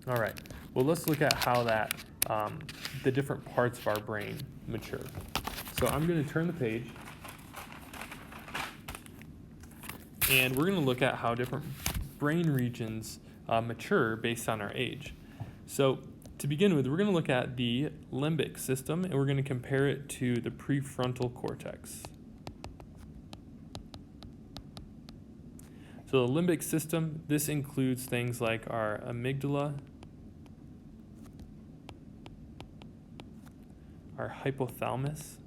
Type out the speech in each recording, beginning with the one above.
All right, well, let's look at how that, the different parts of our brain mature. So I'm going to turn the page, and we're going to look at how different brain regions mature based on our age. So to begin with, we're going to look at the limbic system, and we're going to compare it to the prefrontal cortex. So the limbic system, this includes things like our amygdala, our hypothalamus,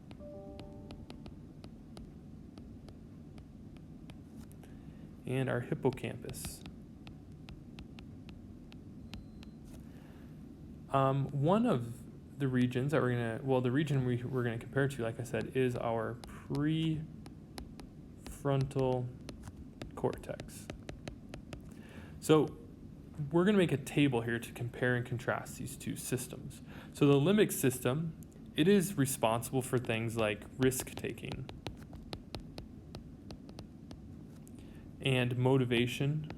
and our hippocampus. One of the regions that the region we're gonna compare to, like I said, is our prefrontal cortex. So we're gonna make a table here to compare and contrast these two systems. So the limbic system, it is responsible for things like risk-taking and motivation,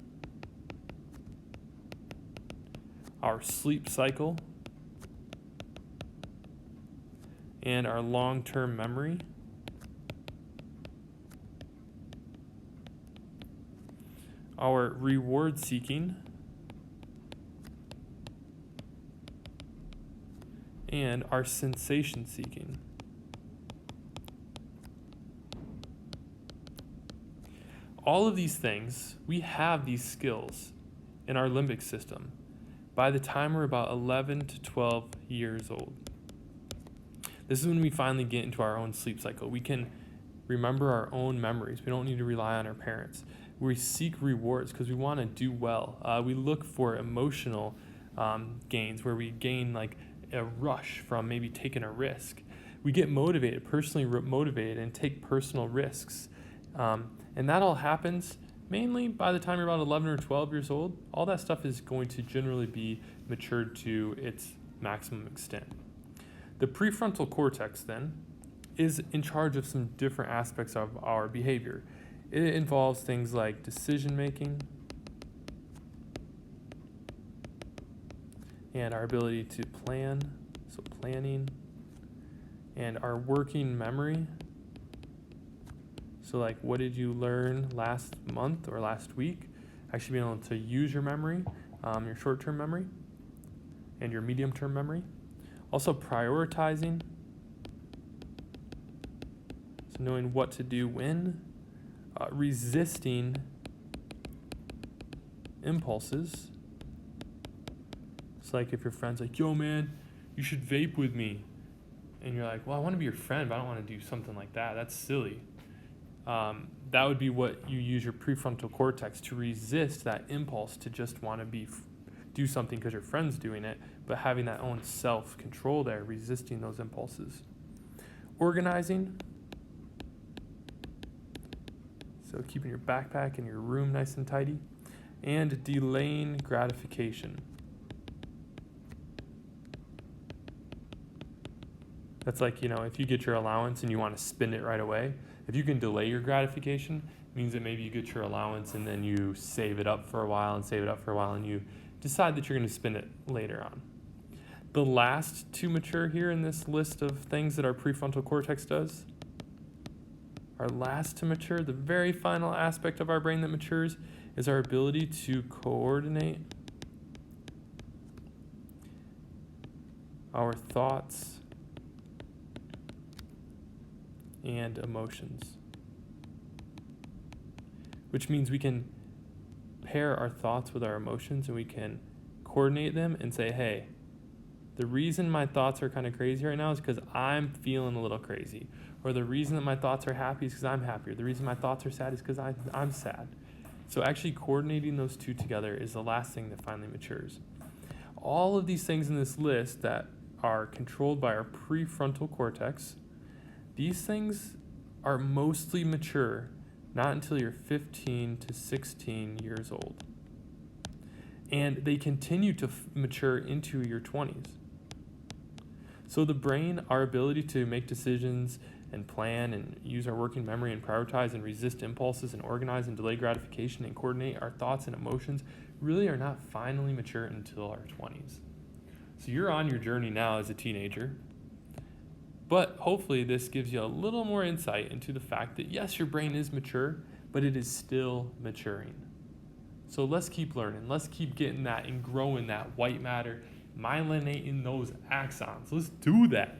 our sleep cycle, and our long-term memory. Our reward seeking, and our sensation seeking. All of these things, we have these skills in our limbic system by the time we're about 11 to 12 years old. This is when we finally get into our own sleep cycle. We can remember our own memories. We don't need to rely on our parents. We seek rewards because we want to do well. We look for emotional gains where we gain like a rush from maybe taking a risk. We get motivated, personally motivated, and take personal risks. And that all happens mainly by the time you're about 11 or 12 years old. All that stuff is going to generally be matured to its maximum extent. The prefrontal cortex, then, is in charge of some different aspects of our behavior. It involves things like decision making and our ability to plan, so planning, and our working memory. So like, what did you learn last month or last week? Actually being able to use your memory, your short-term memory, and your medium-term memory. Also prioritizing, so knowing what to do when, resisting impulses. It's like if your friend's like, yo man, you should vape with me. And you're like, well, I want to be your friend, but I don't want to do something like that. That's silly. That would be what you use your prefrontal cortex to resist that impulse to just want to do something because your friend's doing it, but having that own self-control there, resisting those impulses. Organizing, so keeping your backpack and your room nice and tidy, and delaying gratification. That's like, if you get your allowance and you want to spend it right away, if you can delay your gratification, it means that maybe you get your allowance and then you save it up for a while and you decide that you're going to spend it later on. The last to mature here in this list of things that our prefrontal cortex does, our last to mature, the very final aspect of our brain that matures, is our ability to coordinate our thoughts and emotions, which means we can pair our thoughts with our emotions and we can coordinate them and say, hey, the reason my thoughts are kind of crazy right now is because I'm feeling a little crazy. Or the reason that my thoughts are happy is because I'm happy. Or the reason my thoughts are sad is because I'm sad. So actually coordinating those two together is the last thing that finally matures. All of these things in this list that are controlled by our prefrontal cortex, these things are mostly mature not until you're 15 to 16 years old. And they continue to mature into your 20s. So the brain, our ability to make decisions and plan and use our working memory and prioritize and resist impulses and organize and delay gratification and coordinate our thoughts and emotions really are not finally mature until our 20s. So you're on your journey now as a teenager, but hopefully this gives you a little more insight into the fact that yes, your brain is mature, but it is still maturing. So let's keep learning. Let's keep getting that and growing that white matter, myelinating those axons. Let's do that.